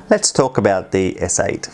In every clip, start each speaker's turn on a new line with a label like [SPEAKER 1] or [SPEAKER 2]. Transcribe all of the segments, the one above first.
[SPEAKER 1] Let's talk about the S8.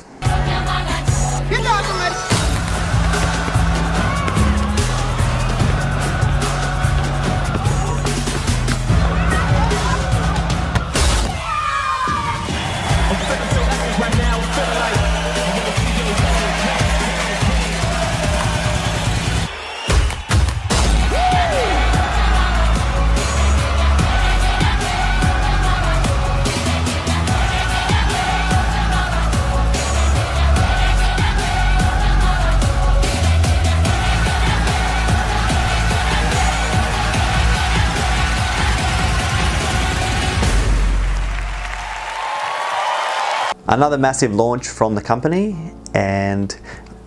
[SPEAKER 1] Another massive launch from the company, and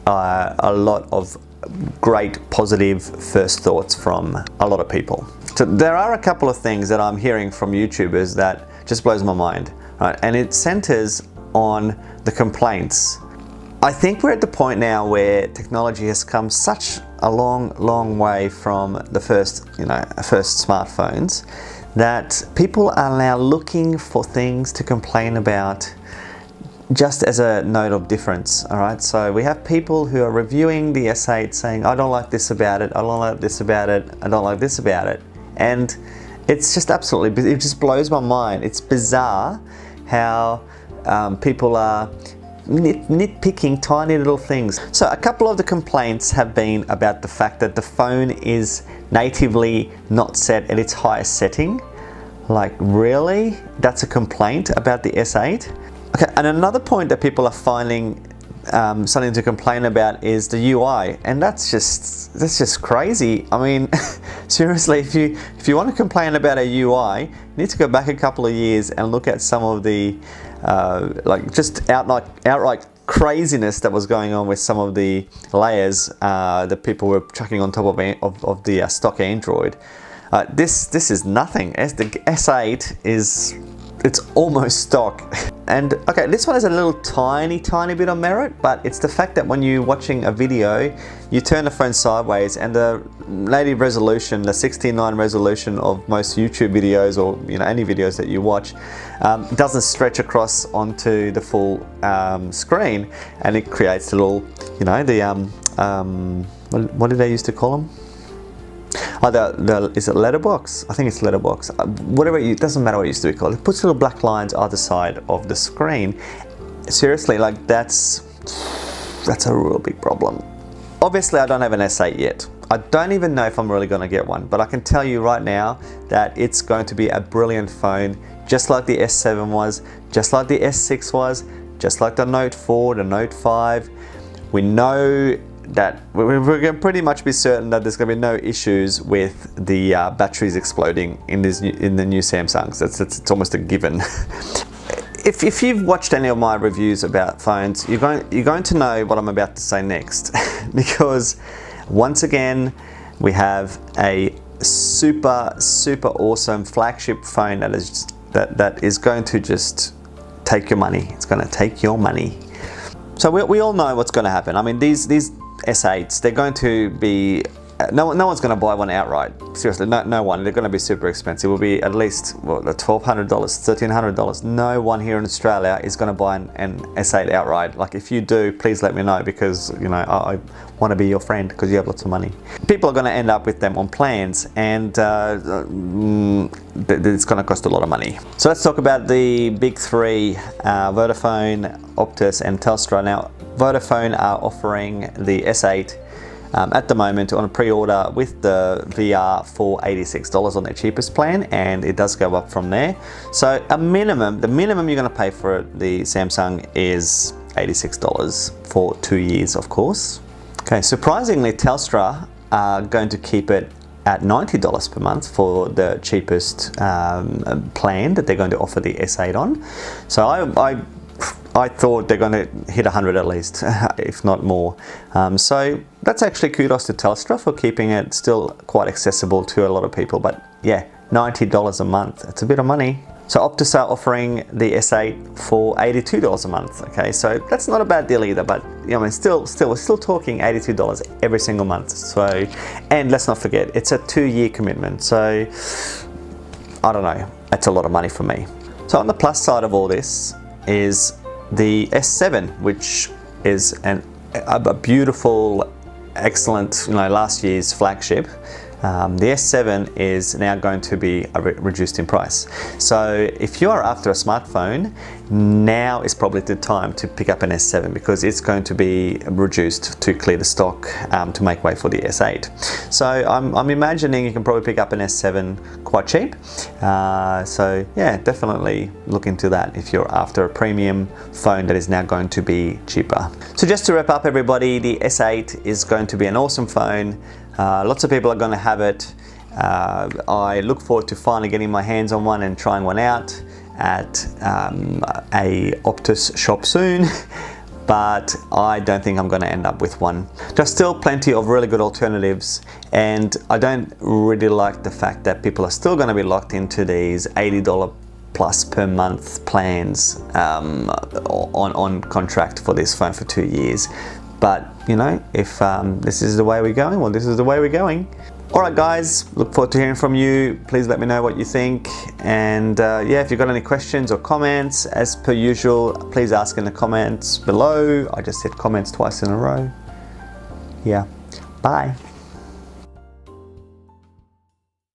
[SPEAKER 1] a lot of great positive first thoughts from a lot of people. So there are a couple of things that I'm hearing from YouTubers that just blows my mind, right? And it centers on the complaints. I think we're at the point now where technology has come such a long way from the first smartphones, that people are now looking for things to complain about just as a note of difference. All right, so we have people who are reviewing the S8 saying, I don't like this about it, I don't like this about it, I don't like this about it. And it's just absolutely, it just blows my mind. It's bizarre how people are nitpicking tiny little things. So a couple of the complaints have been about the fact that the phone is natively not set at its highest setting. Like, really? That's a complaint about the S8? Okay, and another point that people are finding something to complain about is the UI, and that's just crazy. I mean, seriously, if you want to complain about a UI, you need to go back a couple of years and look at some of the like just outright craziness that was going on with some of the layers that people were chucking on top of the stock Android. This is nothing. The S8 it's almost stock. And okay, this one has a little tiny bit of merit, but it's the fact that when you're watching a video, you turn the phone sideways and the native resolution, the 16:9 resolution of most YouTube videos, or any videos that you watch, doesn't stretch across onto the full screen, and it creates a little, what did they used to call them? Oh, is it letterbox? I think it's letterbox. Whatever, it doesn't matter what it used to be called. It puts little black lines either side of the screen. Seriously, like that's a real big problem. Obviously, I don't have an S8 yet. I don't even know if I'm really going to get one, but I can tell you right now that it's going to be a brilliant phone, just like the S7 was, just like the S6 was, just like the Note 4, the Note 5. We know that we're going to pretty much be certain that there's going to be no issues with the batteries exploding in the new Samsungs. It's almost a given. If you've watched any of my reviews about phones, you're going to know what I'm about to say next, because once again we have a super awesome flagship phone that is going to just take your money. It's going to take your money. So we all know what's going to happen. I mean, these S8s, they're going to be, no one's going to buy one outright. Seriously, no one. They're going to be super expensive. It will be at least $1,200, $1,300. No one here in Australia is going to buy an S8 outright. Like, if you do, please let me know, because I want to be your friend because you have lots of money. People are going to end up with them on plans, and it's going to cost a lot of money. So let's talk about the big three: Vodafone, Optus, and Telstra. Now, Vodafone are offering the S8 at the moment on a pre-order with the VR for $86 on their cheapest plan, and it does go up from there. So the minimum you're going to pay for the Samsung is $86 for 2 years, of course. Okay, surprisingly, Telstra are going to keep it at $90 per month for the cheapest plan that they're going to offer the S8 on. So I thought they're going to hit 100 at least, if not more. So that's actually kudos to Telstra for keeping it still quite accessible to a lot of people. But yeah, $90 a month, it's a bit of money. So Optus are offering the S8 for $82 a month. Okay, so that's not a bad deal either, but I mean, we're still talking $82 every single month. So, and let's not forget, it's a 2-year commitment. So I don't know, that's a lot of money for me. So on the plus side of all this, is the S7, which is a beautiful, excellent, last year's flagship. The S7 is now going to be reduced in price. So if you are after a smartphone, now is probably the time to pick up an S7 because it's going to be reduced to clear the stock to make way for the S8. So I'm imagining you can probably pick up an S7 quite cheap. So yeah, definitely look into that if you're after a premium phone that is now going to be cheaper. So just to wrap up everybody, the S8 is going to be an awesome phone. Lots of people are going to have it. I look forward to finally getting my hands on one and trying one out at a Optus shop soon, but I don't think I'm going to end up with one. There's still plenty of really good alternatives, and I don't really like the fact that people are still going to be locked into these $80 plus per month plans on contract for this phone for 2 years. But if this is the way we're going, well, this is the way we're going. Alright guys, look forward to hearing from you. Please let me know what you think, and yeah, if you've got any questions or comments, as per usual, please ask in the comments below. I just said comments twice in a row. Yeah, bye.